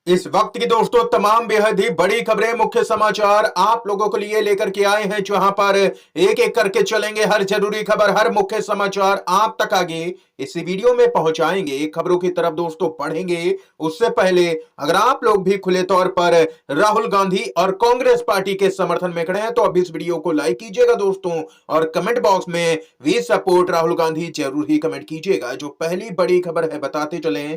इस वक्त की दोस्तों तमाम बेहद ही बड़ी खबरें, मुख्य समाचार आप लोगों के लिए लेकर के आए हैं, जहां पर एक एक करके चलेंगे। हर जरूरी खबर, हर मुख्य समाचार आप तक आगे इसी वीडियो में पहुंचाएंगे। खबरों की तरफ दोस्तों पढ़ेंगे उससे पहले अगर आप लोग भी खुले तौर पर राहुल गांधी और कांग्रेस पार्टी के समर्थन में खड़े हैं तो अब इस वीडियो को लाइक कीजिएगा दोस्तों, और कमेंट बॉक्स में वी सपोर्ट राहुल गांधी जरूर ही कमेंट कीजिएगा। जो पहली बड़ी खबर है बताते चले।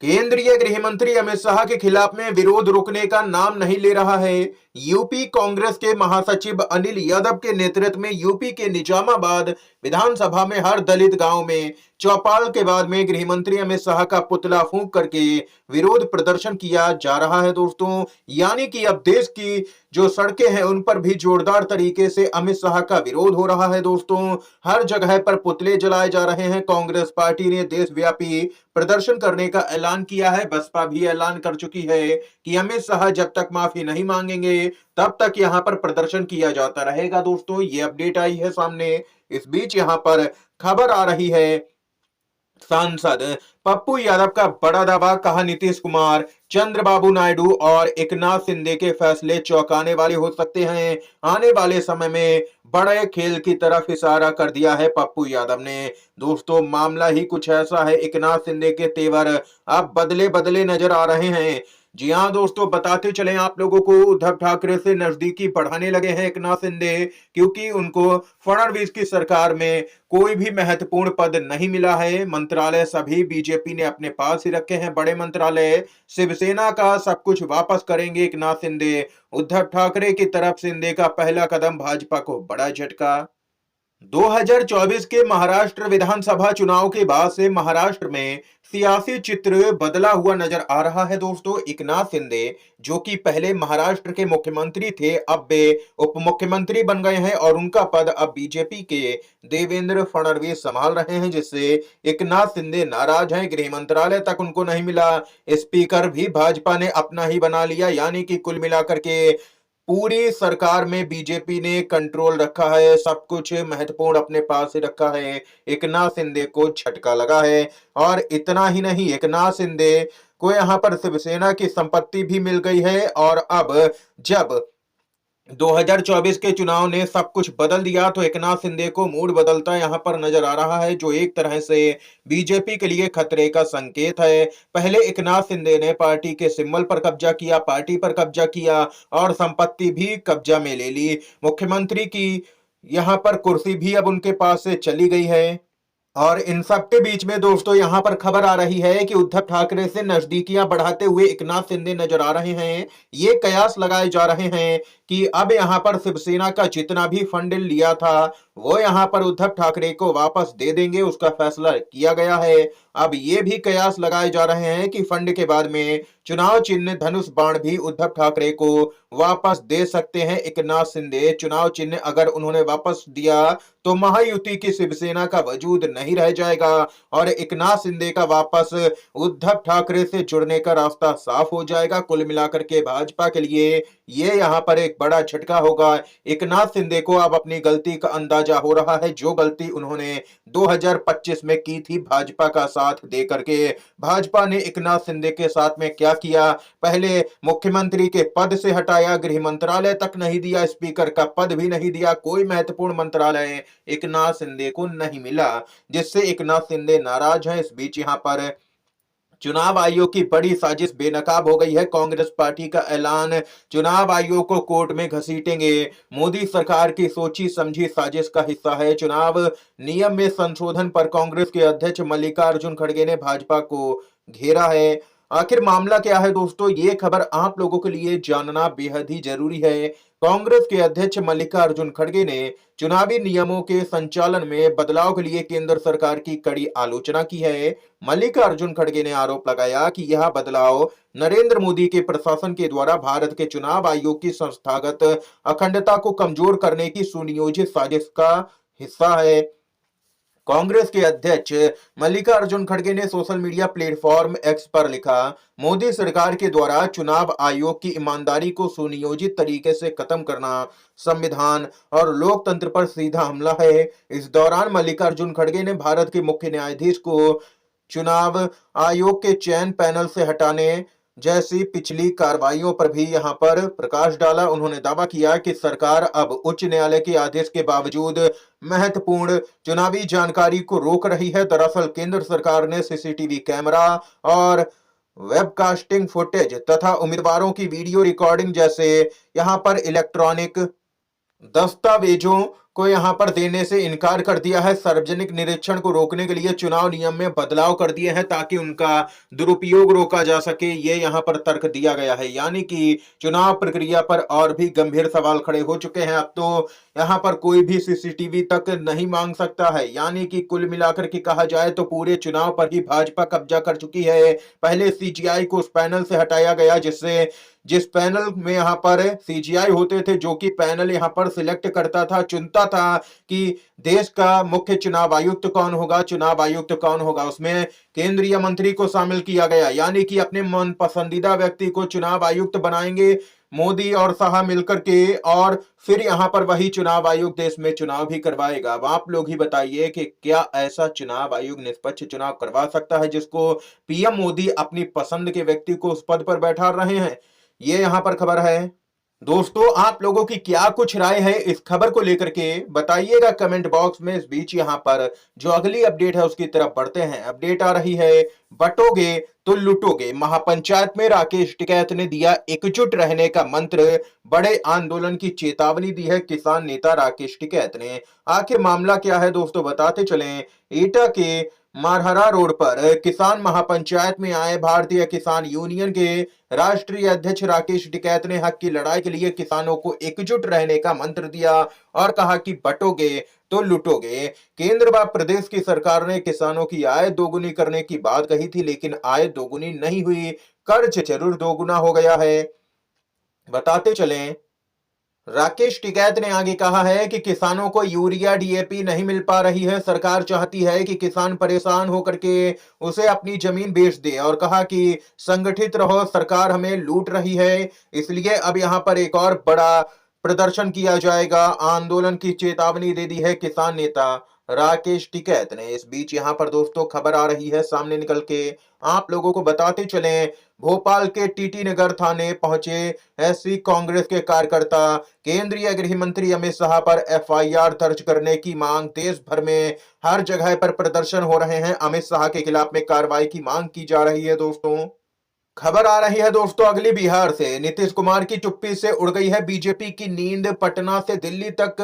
केंद्रीय गृह मंत्री अमित शाह के खिलाफ में विरोध रुकने का नाम नहीं ले रहा है। यूपी कांग्रेस के महासचिव अनिल यादव के नेतृत्व में यूपी के निजामाबाद विधानसभा में हर दलित गांव में चौपाल के बाद में गृह मंत्री अमित शाह का पुतला फूंक करके विरोध प्रदर्शन किया जा रहा है दोस्तों। यानी कि अब देश की जो सड़कें हैं उन पर भी जोरदार तरीके से अमित शाह का विरोध हो रहा है दोस्तों। हर जगह पर पुतले जलाए जा रहे हैं। कांग्रेस पार्टी ने देशव्यापी प्रदर्शन करने का ऐलान किया है। बसपा भी ऐलान कर चुकी है कि अमित शाह जब तक माफी नहीं मांगेंगे तब तक यहां पर प्रदर्शन किया जाता रहेगा दोस्तों। ये अपडेट आई है सामने। इस बीच यहां पर खबर आ रही है, सांसद पप्पू यादव का बड़ा दावा, कहा नीतीश कुमार, चंद्रबाबू नायडू और एकनाथ शिंदे के फैसले चौंकाने वाले हो सकते हैं। आने वाले समय में बड़े खेल की तरफ इशारा कर दिया है पप्पू यादव ने। दोस्तों मामला ही कुछ ऐसा है, एकनाथ शिंदे के तेवर अब बदले बदले नजर आ रहे हैं। जी हाँ दोस्तों, बताते चले आप लोगों को, उद्धव ठाकरे से नजदीकी बढ़ाने लगे हैं एकनाथ शिंदे, क्योंकि उनको फडणवीस की सरकार में कोई भी महत्वपूर्ण पद नहीं मिला है। मंत्रालय सभी बीजेपी ने अपने पास ही रखे हैं, बड़े मंत्रालय। शिवसेना का सब कुछ वापस करेंगे एकनाथ शिंदे। उद्धव ठाकरे की तरफ शिंदे का पहला कदम, भाजपा को बड़ा झटका। 2024 के महाराष्ट्र विधानसभा चुनाव के बाद से महाराष्ट्र में सियासी चित्र बदला हुआ नजर आ रहा है दोस्तों। एकनाथ शिंदे जो कि पहले महाराष्ट्र के मुख्यमंत्री थे, अब वे उप मुख्यमंत्री बन गए हैं और उनका पद अब बीजेपी के देवेंद्र फडणवीस संभाल रहे हैं, जिससे एकनाथ शिंदे नाराज हैं। गृह मंत्रालय तक उनको नहीं मिला, स्पीकर भी भाजपा ने अपना ही बना लिया। यानी कि कुल मिलाकर के पूरी सरकार में बीजेपी ने कंट्रोल रखा है, सब कुछ महत्वपूर्ण अपने पास ही रखा है। एकनाथ शिंदे को झटका लगा है। और इतना ही नहीं, एकनाथ शिंदे को यहां पर शिवसेना की संपत्ति भी मिल गई है। और अब जब 2024 के चुनाव ने सब कुछ बदल दिया तो एकनाथ शिंदे को मूड बदलता यहां पर नजर आ रहा है, जो एक तरह से बीजेपी के लिए खतरे का संकेत है। पहले एकनाथ शिंदे ने पार्टी के सिंबल पर कब्जा किया, पार्टी पर कब्जा किया और संपत्ति भी कब्जा में ले ली। मुख्यमंत्री की यहां पर कुर्सी भी अब उनके पास से चली गई है। और इन सब के बीच में दोस्तों यहां पर खबर आ रही है कि उद्धव ठाकरे से नजदीकियां बढ़ाते हुए एकनाथ शिंदे नजर आ रहे हैं। ये कयास लगाए जा रहे हैं कि अब यहां पर शिवसेना का जितना भी फंड लिया था वो यहां पर उद्धव ठाकरे को वापस दे देंगे, उसका फैसला किया गया है। अब ये भी कयास लगाए जा रहे हैं कि फंड के बाद में चुनाव चिन्ह धनुष बाण भी उद्धव ठाकरे को वापस दे सकते हैं एकनाथ शिंदे। चुनाव चिन्ह अगर उन्होंने वापस दिया तो महायुति की शिवसेना का वजूद नहीं रह जाएगा और एकनाथ शिंदे का वापस उद्धव ठाकरे से जुड़ने का रास्ता साफ हो जाएगा। कुल मिलाकर के भाजपा के लिए ये यहाँ पर एक बड़ा झटका होगा। एकनाथ शिंदे को अब अपनी गलती का अंदाजा हो रहा है, जो गलती उन्होंने 2025 में की थी भाजपा का साथ दे करके। भाजपा ने एकनाथ शिंदे के साथ में क्या किया, पहले मुख्यमंत्री के पद से हटाया, गृह मंत्रालय तक नहीं दिया, स्पीकर का पद भी नहीं दिया, कोई महत्वपूर्ण मंत्रालय एकनाथ शिंदे को नहीं मिला, जिससे एकनाथ शिंदे नाराज हैं। इस बीच यहां पर चुनाव आयोग की बड़ी साजिश बेनकाब हो गई है। कांग्रेस पार्टी का ऐलान, चुनाव आयोग को कोर्ट में घसीटेंगे, मोदी सरकार की सोची समझी साजिश का हिस्सा है। चुनाव नियम में संशोधन पर कांग्रेस के अध्यक्ष मल्लिकार्जुन खड़गे ने भाजपा को घेरा है। आखिर मामला क्या है दोस्तों, ये खबर आप लोगों के लिए जानना बेहद ही जरूरी है। कांग्रेस के अध्यक्ष मल्लिकार्जुन खड़गे ने चुनावी नियमों के संचालन में बदलाव के लिए केंद्र सरकार की कड़ी आलोचना की है। मल्लिकार्जुन खड़गे ने आरोप लगाया कि यह बदलाव नरेंद्र मोदी के प्रशासन के द्वारा भारत के चुनाव आयोग की संस्थागत अखंडता को कमजोर करने की सुनियोजित साजिश का हिस्सा है। कांग्रेस के अध्यक्ष मल्लिकार्जुन खड़गे ने सोशल मीडिया प्लेटफॉर्म एक्स पर लिखा, मोदी सरकार के द्वारा चुनाव आयोग की ईमानदारी को सुनियोजित तरीके से खत्म करना संविधान और लोकतंत्र पर सीधा हमला है। इस दौरान मल्लिकार्जुन खड़गे ने भारत के मुख्य न्यायाधीश को चुनाव आयोग के चयन पैनल से हटाने जैसी पिछली कार्रवाइयों पर भी यहां पर प्रकाश डाला। उन्होंने दावा किया कि सरकार अब उच्च न्यायालय के आदेश के बावजूद महत्वपूर्ण चुनावी जानकारी को रोक रही है। दरअसल केंद्र सरकार ने सीसीटीवी कैमरा और वेबकास्टिंग फुटेज तथा उम्मीदवारों की वीडियो रिकॉर्डिंग जैसे यहां पर इलेक्ट्रॉनिक दस्तावेजों को यहां पर देने से इनकार कर दिया है। सार्वजनिक निरीक्षण को रोकने के लिए चुनाव नियम में बदलाव कर दिए हैं ताकि उनका दुरुपयोग रोका जा सके। ये यहां पर तर्क दिया गया है, यानी कि चुनाव प्रक्रिया पर और भी गंभीर सवाल खड़े हो चुके हैं। अब तो यहां पर कोई भी सीसीटीवी तक नहीं मांग सकता है, यानी कि कुल मिलाकर के कहा जाए तो पूरे चुनाव पर ही भाजपा कब्जा कर चुकी है। पहले सीजीआई को उस पैनल से हटाया गया जिस पैनल में यहां पर सीजीआई होते थे, जो कि पैनल यहां पर सिलेक्ट करता था, चुनता था कि देश का मुख्य चुनाव आयुक्त कौन होगा, चुनाव आयुक्त कौन होगा। उसमें केंद्रीय मंत्री को शामिल किया गया, यानी कि अपने मन पसंदीदा व्यक्ति को चुनाव आयुक्त बनाएंगे मोदी और शाह मिलकर के, और फिर यहां पर वही चुनाव आयोग देश में चुनाव भी करवाएगा। अब आप लोग ही बताइए कि क्या ऐसा चुनाव आयोग निष्पक्ष चुनाव करवा सकता है जिसको पीएम मोदी अपनी पसंद के व्यक्ति को उस पद पर बैठा रहे हैं। ये यहां पर खबर है। दोस्तों, आप लोगों की क्या कुछ राय है इस खबर को लेकर के, बताइएगा कमेंट बॉक्स में। इस बीच यहां पर जो अगली अपडेट है उसकी तरफ बढ़ते हैं। अपडेट आ रही है, बटोगे तो लुटोगे, महापंचायत में राकेश टिकैत ने दिया एकजुट रहने का मंत्र, बड़े आंदोलन की चेतावनी दी है किसान नेता राकेश टिकैत ने। आखिर मामला क्या है दोस्तों, बताते चलें। एटा के मारहरा रोड पर किसान महापंचायत में आए भारतीय किसान यूनियन के राष्ट्रीय अध्यक्ष राकेश टिकैत ने हक की लड़ाई के लिए किसानों को एकजुट रहने का मंत्र दिया और कहा कि बटोगे तो लुटोगे। केंद्र व प्रदेश की सरकार ने किसानों की आय दोगुनी करने की बात कही थी, लेकिन आय दोगुनी नहीं हुई, कर्ज जरूर दोगुना हो गया है। बताते चलें, राकेश टिकैत ने आगे कहा है कि किसानों को यूरिया डीएपी नहीं मिल पा रही है। सरकार चाहती है कि किसान परेशान होकर के उसे अपनी जमीन बेच दे, और कहा कि संगठित रहो, सरकार हमें लूट रही है, इसलिए अब यहां पर एक और बड़ा प्रदर्शन किया जाएगा। आंदोलन की चेतावनी दे दी है किसान नेता राकेश टिकैत ने। इस बीच यहां पर दोस्तों खबर आ रही है सामने निकल के, आप लोगों को बताते चलें। भोपाल के टीटी नगर थाने पहुंचे एससी कांग्रेस के कार्यकर्ता, केंद्रीय गृह मंत्री अमित शाह पर एफआईआर दर्ज करने की मांग। देश भर में हर जगह पर प्रदर्शन हो रहे हैं, अमित शाह के खिलाफ में कार्रवाई की मांग की जा रही है दोस्तों। खबर आ रही है दोस्तों अगली बिहार से। नीतीश कुमार की चुप्पी से उड़ गई है बीजेपी की नींद, पटना से दिल्ली तक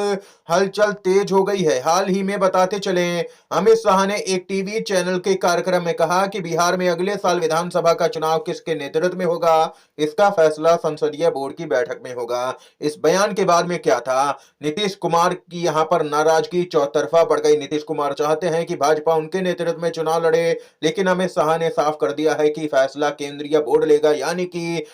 हलचल तेज हो गई है। हाल ही में बताते चलें, अमित शाह ने एक टीवी चैनल के कार्यक्रम में कहा कि बिहार में अगले साल विधानसभा का चुनाव किसके नेतृत्व में होगा, इसका फैसला संसदीय बोर्ड की बैठक में होगा। इस बयान के बाद में क्या था, नीतीश कुमार की यहां पर नाराजगी चौतरफा बढ़ गई। नीतीश कुमार चाहते हैं कि भाजपा उनके नेतृत्व में चुनाव लड़े, लेकिन अमित शाह ने साफ कर दिया है कि फैसला केंद्रीय बोर्ड लेगा, यानी कि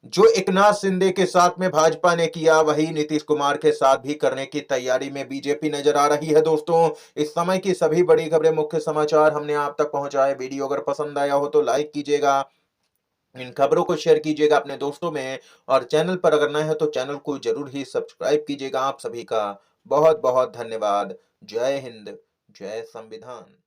जो एकनाथ शिंदे के साथ में भाजपा ने किया वही नीतीश कुमार के साथ भी करने की तैयारी में बीजेपी नजर आ रही है दोस्तों। इस समय की सभी बड़ी खबरें, मुख्य समाचार हमने आप तक पहुंचाए। वीडियो अगर पसंद आया हो तो लाइक कीजिएगा, इन खबरों को शेयर कीजिएगा अपने दोस्तों में, और चैनल पर अगर नए हैं तो चैनल को जरूर ही सब्सक्राइब कीजिएगा। आप सभी का बहुत बहुत धन्यवाद। जय हिंद, जय संविधान।